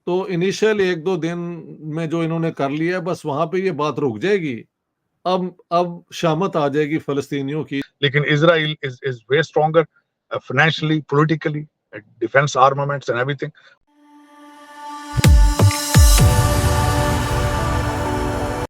तो इनिशियल 1-2 दिन में जो इन्होंने कर लिया है, बस वहाँ पे ये बात रुक जाएगी। अब शामत आ जाएगी फ़लस्तीनियों की। लेकिन Israel is way stronger financially, politically, defence armaments and everything.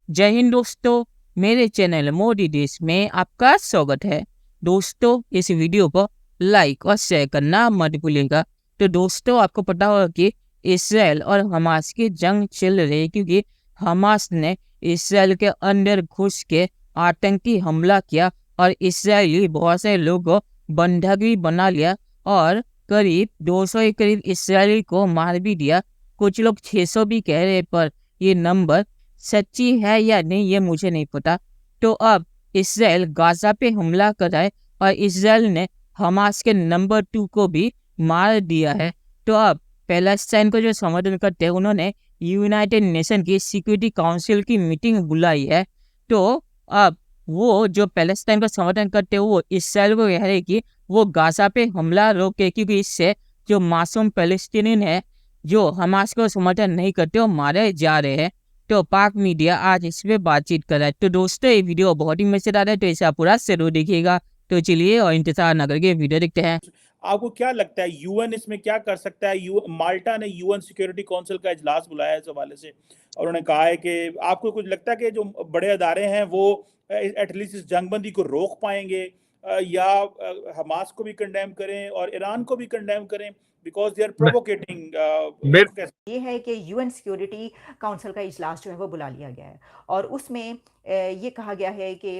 जय हिंद दोस्तों, मेरे चैनल मोदी देश में आपका स्वागत है। दोस्तों, इस वीडियो को लाइक और शेयर करना मत भूलिएगा। तो दोस्तों, आपको पता होगा कि इसराइल और हमास की जंग चल रही है, क्योंकि हमास ने इसराइल के अंदर घुस के आतंकी हमला किया और इसराइली बहुत सारे लोगों को बंधक भी बना लिया और करीब 200 के करीब इसराइली को मार भी दिया। कुछ लोग 600 भी कह रहे, पर ये नंबर सच्ची है या नहीं ये मुझे नहीं पता। तो अब इसराइल गाजा पे हमला कर है और इसराइल ने हमास के नंबर 2 को भी मार दिया है। तो अब पैलेस्टाइन को जो समर्थन करते हैं, उन्होंने यूनाइटेड नेशन की सिक्योरिटी काउंसिल की मीटिंग बुलाई है। तो अब वो जो पैलेस्टाइन को समर्थन करते हैं, वो इसराइल को कह रहे कि वो गाजा पे हमला रोके, क्योंकि इससे जो मासूम पैलेस्टीनियन है जो हमास को समर्थन नहीं करते वो मारे जा रहे हैं। तो पाक मीडिया आज इस पे बातचीत कर रहा है। तो दोस्तों, ये वीडियो बहुत ही मजेदार है, तो इसे आप पूरा जरूर देखिएगा। तो चलिए और इंतजार न करके वीडियो देखते हैं। आपको क्या लगता है यूएन इसमें क्या कर सकता है? माल्टा ने यूएन सिक्योरिटी काउंसिल का इजलास बुलाया है इस हवाले से, और उन्होंने कहा है कि आपको कुछ लगता है कि जो बड़े अदारे हैं वो एटलीस्ट इस जंगबंदी को रोक पाएंगे, या हमास को भी कंडेम करें और ईरान को भी कंडेम करें बिकॉज दे आर प्रोवोकेटिंग। ये है कि यूएन सिक्योरिटी काउंसिल का इजलास जो है वो बुला लिया गया है और उसमें ये कहा गया है कि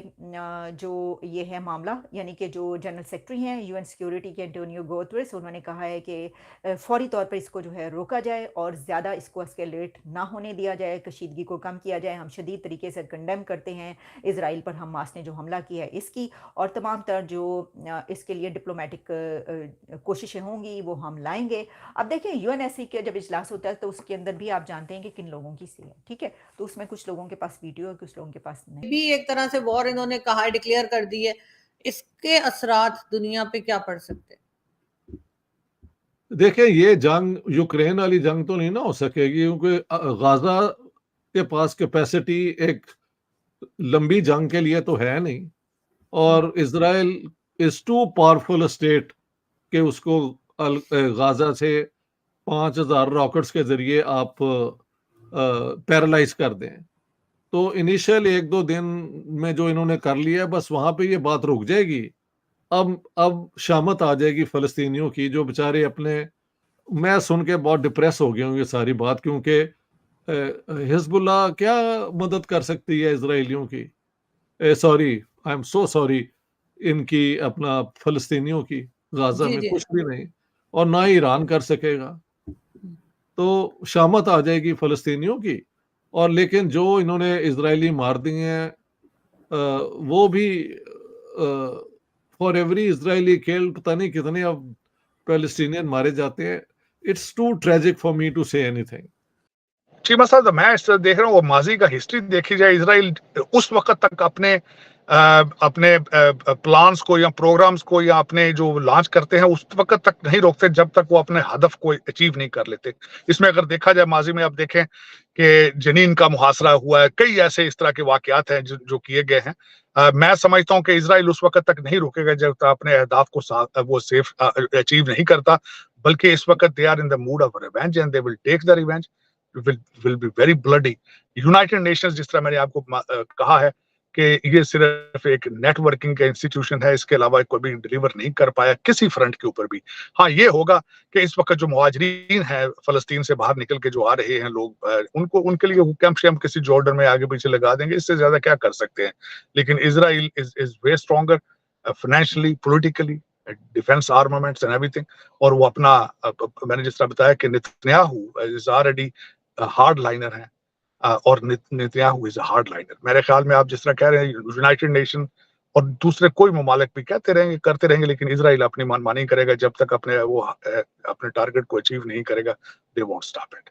जो ये है मामला, यानी कि जो जनरल सेक्रेटरी हैं यूएन सिक्योरिटी के एंटोनियो गुतेरेस, उन्होंने कहा है कि फौरी तौर पर इसको जो है रोका जाए और ज़्यादा इसको एस्केलेट ना होने दिया जाए, कशीदगी को कम किया जाए। हम शदीद तरीके से कंडेम करते हैं इसराइल पर हमास ने जो हमला किया है इसकी, और तमाम तर जो इसके लिए डिप्लोमेटिक कोशिशें होंगी वो हम लाएंगे। अब देखिए, यूएनएससी के जब इजलास होता है तो उसके अंदर भी आप जानते हैं कि किन लोगों की सी है, ठीक है। तो उसमें कुछ लोगों के पास वीडियो है, कुछ लोगों के पास नहीं। भी एक तरह से वॉर इन्होंने कहा डिक्लेयर कर दी है, इसके असरात दुनिया पे क्या पड़ सकते हैं? देखिए, ये जंग यूक्रेन वाली जंग तो नहीं ना हो सकेगी, क्योंकि गाजा के पास कैपेसिटी एक लंबी जंग के लिए तो है नहीं, और Israel is too powerful state कि उसको गाजा से 5000 रॉकेट्स के जरिए आप पैरालाइज कर दें। तो इनिशियल 1-2 दिन में जो इन्होंने कर लिया है, बस वहां पे ये बात रुक जाएगी। अब शामत आ जाएगी फ़लस्तीनियों की, जो बेचारे अपने, मैं सुन के बहुत डिप्रेस हो गया हूँ ये सारी बात, क्योंकि हिजबुल्लाह क्या मदद कर सकती है इसराइलियों की, sorry, I am so sorry, इनकी अपना फ़लस्तीनियों की गाजा में कुछ भी नहीं, और ना ही ईरान कर सकेगा। तो शामत आ जाएगी फ़लस्तीनियों की। और लेकिन जो इन्होंने इजरायली मार दिए हैं, वो भी फॉर एवरी इजरायली किल्ड, पता नहीं कितने अब पैलेस्टीनियन मारे जाते हैं। It's too tragic for me to say anything. जी मसला मैं इस तरह देख रहा हूँ, माजी का हिस्ट्री देखी जाए, इजराइल उस वक्त तक अपने प्लान्स को या प्रोग्राम्स को या अपने जो लॉन्च करते हैं उस वक्त तक नहीं रोकते जब तक वो अपने हदफ को अचीव नहीं कर लेते। इसमें अगर देखा जाए माजी में, आप देखें कि जनीन का मुहासरा हुआ है, कई ऐसे इस तरह के वाकयात हैं जो किए गए हैं। मैं समझता हूं कि इजराइल उस वक्त तक नहीं रुकेगा जब तक अपने अहदाफ को वो सेफ अचीव नहीं करता, बल्कि इस वक्त they are in the mood of revenge and they will take the revenge, will be very bloody। United Nations, जिस तरह मैंने आपको कहा है कि ये सिर्फ एक नेटवर्किंग का इंस्टीट्यूशन है, इसके अलावा कोई भी डिलीवर नहीं कर पाया किसी फ्रंट के ऊपर भी। हाँ, ये होगा कि इस वक्त जो मुहाजिरीन है फलस्तीन से बाहर निकल के जो आ रहे हैं लोग, उनके लिए कैंप शैम्प किसी जॉर्डन में आगे पीछे लगा देंगे, इससे ज्यादा क्या कर सकते हैं। लेकिन Israel is way stronger financially, politically, defence armaments and everything. और वो अपना, मैंने जिस तरह बताया कि Netanyahu is already hard liner है, और Netanyahu is a hard liner. मेरे ख्याल में आप जिस तरह कह रहे हैं, यूनाइटेड नेशन और दूसरे कोई ममालिक भी कहते रहेंगे, करते रहेंगे, लेकिन इजराइल अपनी मनमानी करेगा जब तक अपने टारगेट को अचीव नहीं करेगा। They won't stop it.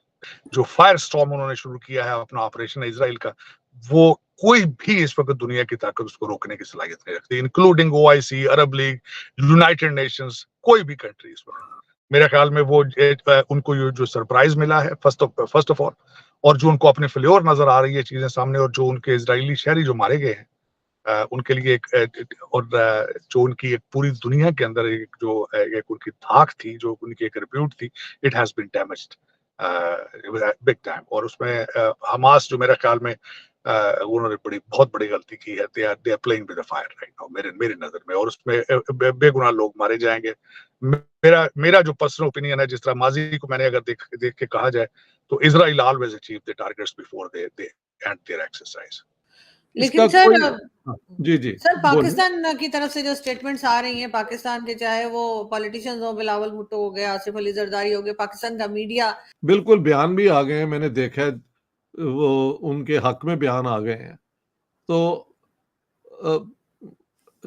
जो फायर स्टॉर्म उन्होंने शुरू किया है अपना ऑपरेशन इजराइल का, वो कोई भी इस वक्त दुनिया की ताकत उसको रोकने की सलाहियत नहीं रखती, इंक्लूडिंग ओआईसी, अरब लीग, यूनाइटेड नेशंस, कोई भी कंट्री इस वक्त मेरे ख्याल में वो उनको ये जो सरप्राइज मिला है फर्स्ट ऑफ ऑल, और जो उनको अपने फ्लेवर नजर आ रही है चीजें सामने, और जो उनके इजरायली शहरी जो मारे गए हैं, उनके लिए जो उनकी एक पूरी दुनिया के अंदर एक उनकी धाक थी, जो उनकी एक रिप्यूट थी, it has been damaged big time. और उसमें हमास जो मेरे ख्याल में उन्होंने बहुत बड़ी गलती की है। They are playing with the fire right now मेरी नजर में, और उसमें बेगुनाह लोग मारे जाएंगे। मेरा जो पर्सनल ओपिनियन है, जिस तरह माजी को मैंने अगर देख के कहा जाए, तो Israel always achieve the targets before they end their exercise. लेकिन सर जी सर पाकिस्तान की तरफ से जो स्टेटमेंट्स आ रही हैं, पाकिस्तान के चाहे वो पॉलिटिशियंस हो, बिलावल भुट्टो हो गए, आसिफ अली जरदारी हो गए, पाकिस्तान का मीडिया, बिल्कुल बयान भी आ गए हैं, मैंने देखा है, वो उनके हक में बयान आ गए हैं। तो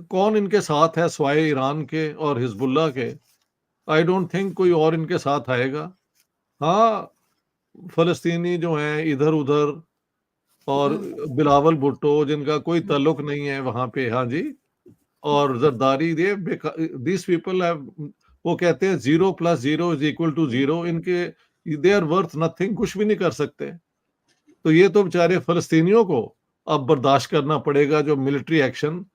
कौन इनके साथ है स्वाय ईरान के और हिजबुल्लाह के? आई डोंट थिंक कोई और इनके साथ आएगा। हाँ, फलस्तीनी जो हैं इधर उधर, और बिलावल भुट्टो जिनका कोई ताल्लुक नहीं है वहां पे, हाँ जी, और जरदारी, दिस पीपल वो कहते हैं 0 + 0 = 0। इनके दे आर वर्थ नथिंग, कुछ भी नहीं कर सकते। तो ये तो बेचारे फलस्तीनियों को अब बर्दाश्त करना पड़ेगा जो मिलिट्री एक्शन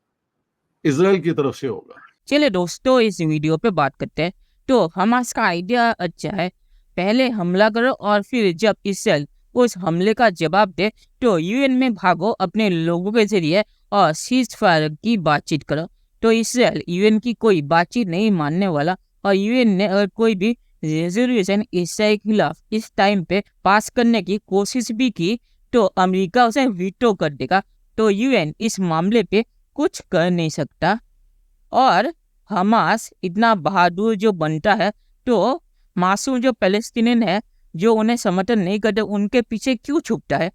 इजराइल की तरफ से होगा। चलिए दोस्तों, इस वीडियो पे बात करते हैं। तो हमास का आइडिया अच्छा है, पहले हमला करो और फिर जब इसराइल उस हमले का जवाब दे तो यूएन में भागो अपने लोगों के जरिए और सीज फायर की बातचीत करो। तो इसराइल यूएन की कोई बातचीत नहीं मानने वाला, और यूएन ने अगर कोई भी रेजोल्यूशन इसराइल के खिलाफ इस टाइम पे पास करने की कोशिश भी की तो अमेरिका उसे वीटो कर देगा। तो यूएन इस मामले पे कुछ कर नहीं सकता। और हमास इतना बहादुर जो बनता है, तो मासूम जो पैलेस्टीनियन है जो उन्हें समर्थन नहीं करते, उनके पीछे क्यों छुपता है?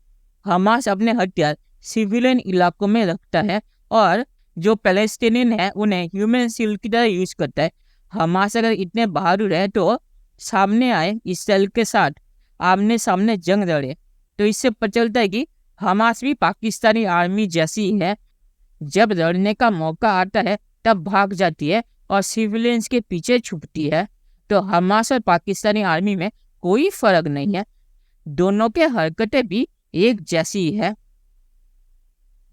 हमास अपने हथियार सिविलियन इलाकों में रखता है, और जो पैलेस्टीनियन है उन्हें ह्यूमन शील्ड की तरह यूज करता है। हमास अगर इतने बहादुर है तो सामने आए, इसराइल के साथ आमने सामने जंग लड़े। तो इससे पता चलता है कि हमास भी पाकिस्तानी आर्मी जैसी है, जब लड़ने का मौका आता है तब भाग जाती है और सिविलियंस के पीछे छुपती है। तो हमास और पाकिस्तानी आर्मी में कोई फर्क नहीं है, दोनों के हरकतें भी एक जैसी है।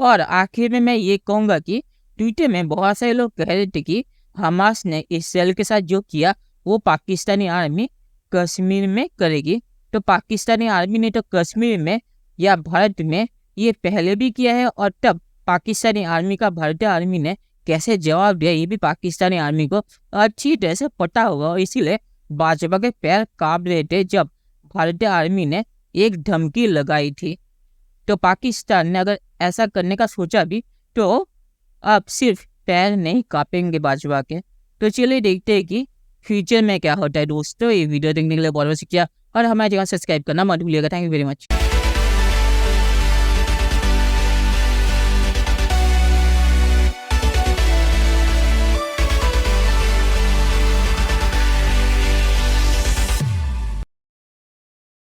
और आखिर में मैं ये कहूँगा कि ट्विटर में बहुत सारे लोग कह रहे थे कि हमास ने इसराइल के साथ जो किया वो पाकिस्तानी आर्मी कश्मीर में करेगी। तो पाकिस्तानी आर्मी ने तो कश्मीर में या भारत में ये पहले भी किया है, और तब पाकिस्तानी आर्मी का भारतीय आर्मी ने कैसे जवाब दिया ये भी पाकिस्तानी आर्मी को अच्छी तरह से पता होगा। और इसीलिए भाजपा के पैर कांप रहे थे जब भारतीय आर्मी ने एक धमकी लगाई थी। तो पाकिस्तान ने अगर ऐसा करने का सोचा भी तो अब सिर्फ पैर नहीं कांपेंगे भाजपा के। तो चलिए देखते हैं कि फ्यूचर में क्या होता है। दोस्तों, ये वीडियो देखने के लिए बहुत बहुत शुक्रिया, और हमारे चैनल सब्सक्राइब करना मत भूलिएगा। Thank you very much.